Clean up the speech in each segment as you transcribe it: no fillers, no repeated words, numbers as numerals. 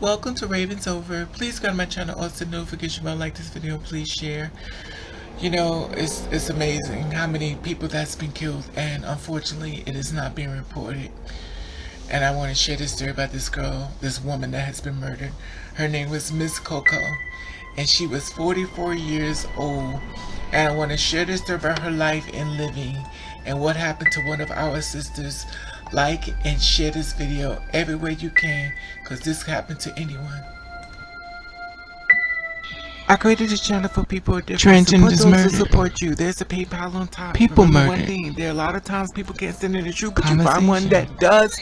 Welcome to Ravens Over. Please go to my channel, also notification bell, like this video, please share. You know, it's amazing how many people that's been killed, and unfortunately it is not being reported. And I want to share this story about this girl, this woman that has been murdered. Her name was Miss Coco, and she was 44 years old. And I want to share this story about her life and living and what happened to one of our sisters. Like and share this video everywhere you can, because this happened to anyone. I created this channel for people with different support Transgenders those who murdered. support you. There's a PayPal on top. People Remember one murdered. thing, there are a lot of times people can't stand in the truth, but you find one that does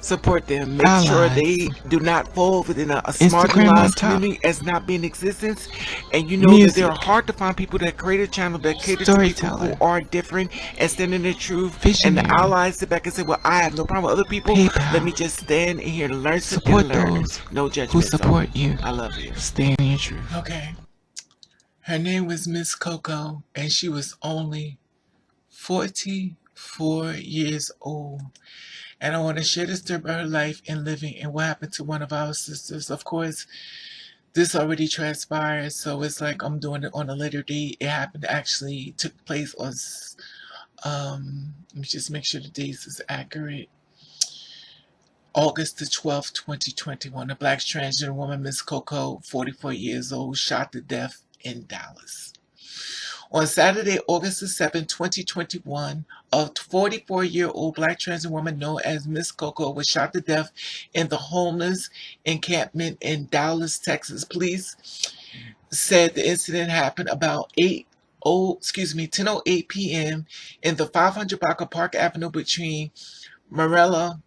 support them. Make sure they do not fall within a marginalized community as not being in existence. And you know that they are hard to find people that create a channel that cater to people who are different and stand in the truth. And the allies sit back and say, well, I have no problem with other people. Let me just stand in here and learn, support and learn. those No judgment. who support you. I love you. Stand in your truth. Okay. Her name was Miss Coco, and she was only 44 years old. And I want to share this story about her life and living and what happened to one of our sisters. Of course, this already transpired, so it's like I'm doing it on a later date. It happened actually took place on, let me just make sure the dates is accurate. August the 12th, 2021. A black transgender woman, Miss Coco, 44 years old, shot to death in Dallas. On Saturday, August the 7th, 2021, a 44-year-old black trans woman known as Miss Coco was shot to death in the homeless encampment in Dallas, Texas. Police said the incident happened about 10:08 p.m. in the 500 block of Park Avenue between Marilla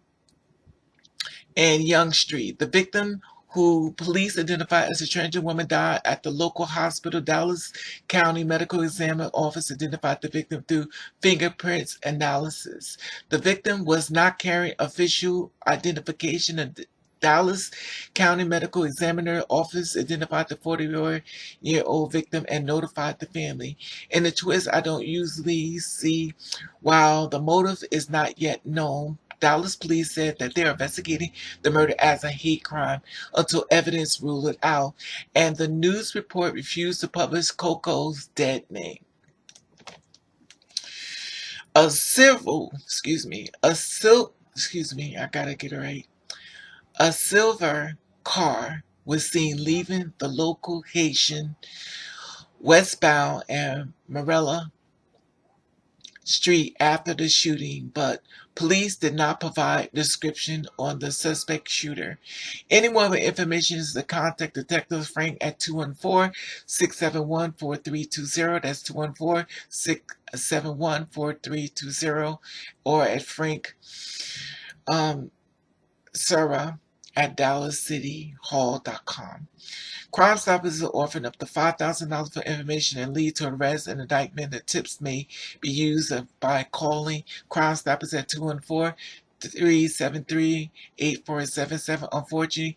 and Young Street. The victim, who police identified as a transgender woman, died at the local hospital. Dallas County Medical Examiner Office identified the victim through fingerprints analysis. The victim was not carrying official identification. The Dallas County Medical Examiner Office identified the 44-year-old victim and notified the family. In the twist I don't usually see, while the motive is not yet known, Dallas police said that they're investigating the murder as a hate crime until evidence ruled it out, and the news report refused to publish Coco's dead name. I gotta get it right. A silver car was seen leaving the local Haitian westbound and Marilla Street after the shooting, but police did not provide description on the suspect shooter. Anyone with information is to contact Detective Frank at 214-671-4320. That's 214-671-4320, or at frank.serra at dallascityhall.com. Crime Stoppers is offering up to $5,000 for information and lead to arrest and indictment. The tips may be used by calling Crime Stoppers at 214-373-8477. Unfortunately,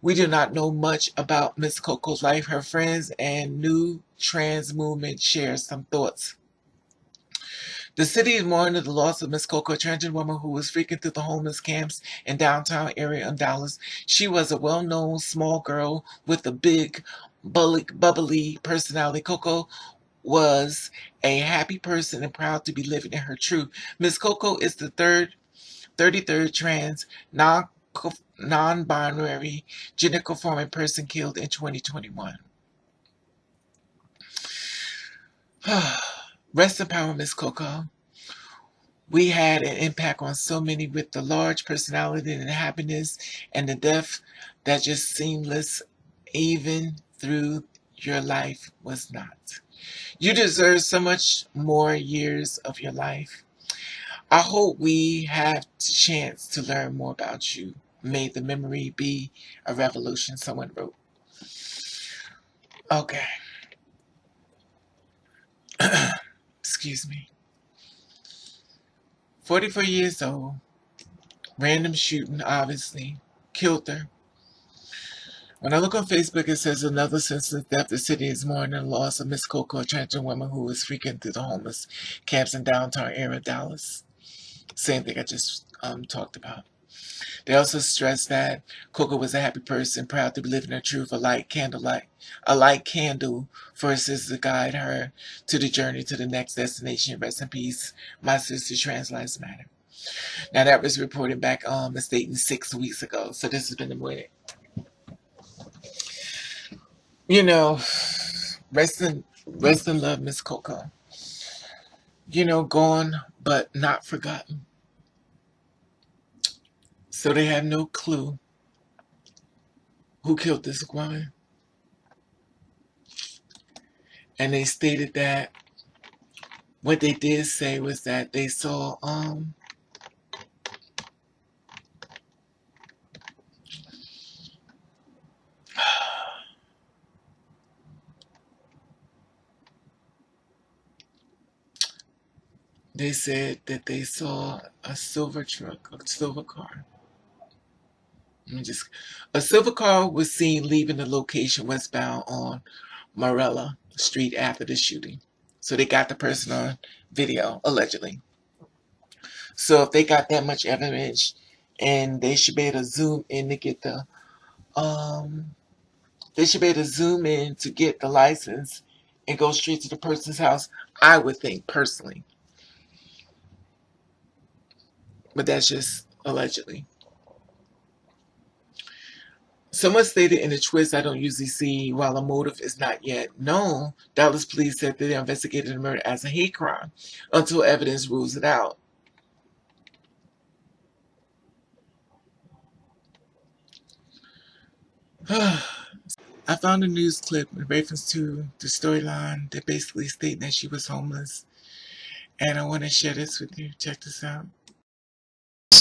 we do not know much about Miss Coco's life. Her friends and new trans movement share some thoughts. The city is mourning the loss of Miss Coco, a transgender woman who was frequent through the homeless camps in downtown area in Dallas. She was a well-known small girl with a big, bubbly personality. Coco was a happy person and proud to be living in her truth. Miss Coco is the 33rd trans, non-binary, gender-conforming person killed in 2021. Rest in power, Miss Coco. We had an impact on so many with the large personality and happiness, and the death that just seamless, even through your life was not. You deserve so much more years of your life. I hope we have the chance to learn more about you. May the memory be a revolution, someone wrote. Okay. Excuse me. 44 years old. Random shooting, obviously. Killed her. When I look on Facebook, it says another senseless death. The city is mourning the loss of Miss Coco, a transgender woman who was freaking through the homeless camps in downtown area of Dallas. Same thing I just talked about. They also stressed that Coco was a happy person, proud to be living her truth, a light candle for her sister to guide her to the journey to the next destination. Rest in peace, my sister, Trans Lives Matter. Now that was reported back a statement 6 weeks ago, so this has been the morning. You know, rest in love, Miss Coco. You know, gone but not forgotten. So they have no clue who killed this woman. And they stated that what they did say was that they saw they said that they saw a silver truck, a silver car. A silver car was seen leaving the location westbound on Marilla Street after the shooting. So they got the person on video, allegedly. So if they got that much evidence, and they should be able to zoom in to get the they should be able to zoom in to get the license and go straight to the person's house, I would think personally. But that's just allegedly. Someone stated in a twist I don't usually see, while a motive is not yet known, Dallas police said that they investigated the murder as a hate crime until evidence rules it out. I found a news clip in reference to the storyline that basically stated that she was homeless. And I want to share this with you. Check this out.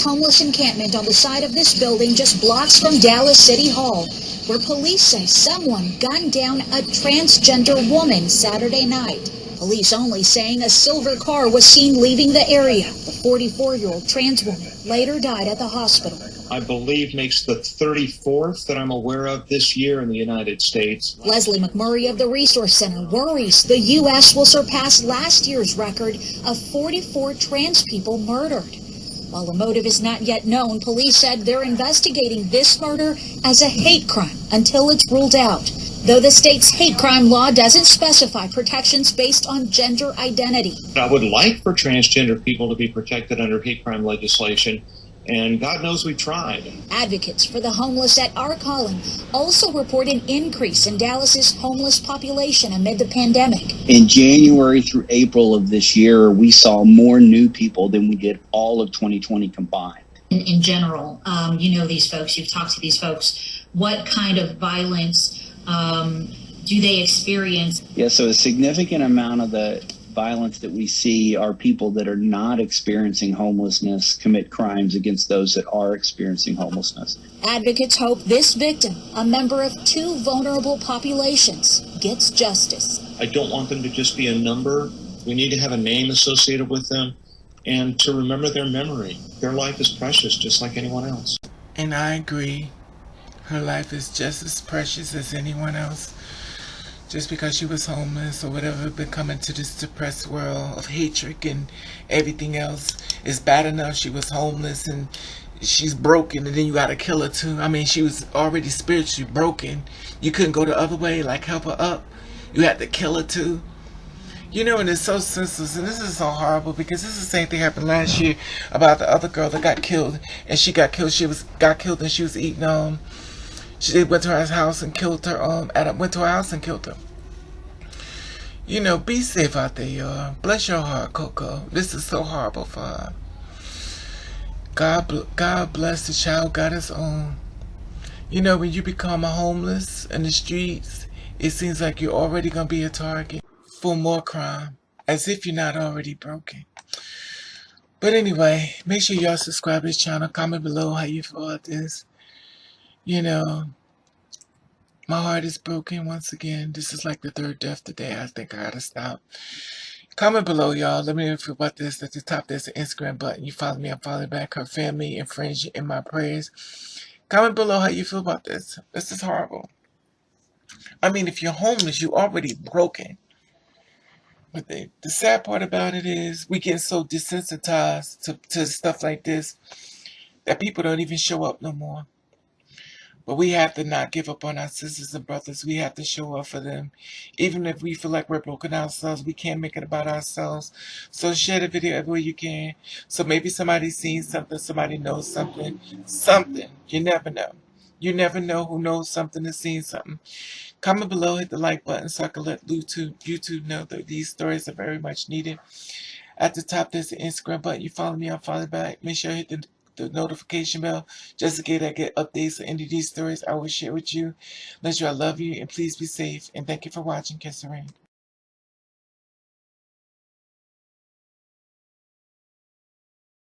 Homeless encampment on the side of this building just blocks from Dallas City Hall, where police say someone gunned down a transgender woman Saturday night. Police only saying a silver car was seen leaving the area. The 44-year-old trans woman later died at the hospital. I believe makes the 34th that I'm aware of this year in the United States. Leslie McMurray of the Resource Center worries the U.S. will surpass last year's record of 44 trans people murdered. While the motive is not yet known, police said they're investigating this murder as a hate crime until it's ruled out. Though the state's hate crime law doesn't specify protections based on gender identity. I would like for transgender people to be protected under hate crime legislation, and God knows we tried. Advocates for the homeless at Our Calling also report an increase in Dallas's homeless population amid the pandemic. In January through April of this year, we saw more new people than we did all of 2020 combined. In general, you know these folks, you've talked to these folks. What kind of violence do they experience? Yeah, so a significant amount of the violence that we see are people that are not experiencing homelessness commit crimes against those that are experiencing homelessness. Advocates hope this victim, a member of two vulnerable populations, gets justice. I don't want them to just be a number. We need to have a name associated with them and to remember their memory. Their life is precious, just like anyone else. And I agree. Her life is just as precious as anyone else. Just because she was homeless or whatever, been coming to this depressed world of hatred and everything else is bad enough. She was homeless and she's broken, and then you gotta kill her too. I mean, she was already spiritually broken. You couldn't go the other way, like help her up. You had to kill her too. You know, and it's so senseless, and this is so horrible because this is the same thing happened last year about the other girl that got killed, and she got killed. Got killed, and she was eating She went to her house and killed her. Went to her house and killed her. You know, be safe out there, y'all. Bless your heart, Coco. This is so horrible for her. God bless the child. Got his own. You know, when you become a homeless in the streets, it seems like you're already gonna be a target for more crime, as if you're not already broken. But anyway, make sure y'all subscribe to this channel. Comment below how you feel about this. You know, my heart is broken once again. This is like the third death today. I think I gotta stop. Comment below, y'all. Let me know how you feel about this. At the top, there's the Instagram button. You follow me, I'm following back. Her family and friends in my prayers. Comment below how you feel about this. This is horrible. I mean, if you're homeless, you're already broken. But the sad part about it is we get so desensitized to stuff like this that people don't even show up no more. But we have to not give up on our sisters and brothers. We have to show up for them. Even if we feel like we're broken ourselves, we can't make it about ourselves. So share the video everywhere you can. So maybe somebody's seen something, somebody knows something. Something. You never know. You never know who knows something and seen something. Comment below, hit the like button so I can let YouTube know that these stories are very much needed. At the top, there's the Instagram button. You follow me, I'll follow back. Make sure you hit the notification bell just in case I get updates on any of these stories I will share with you. Let you, I love you, and please be safe. And thank you for watching. Kiss the Rain.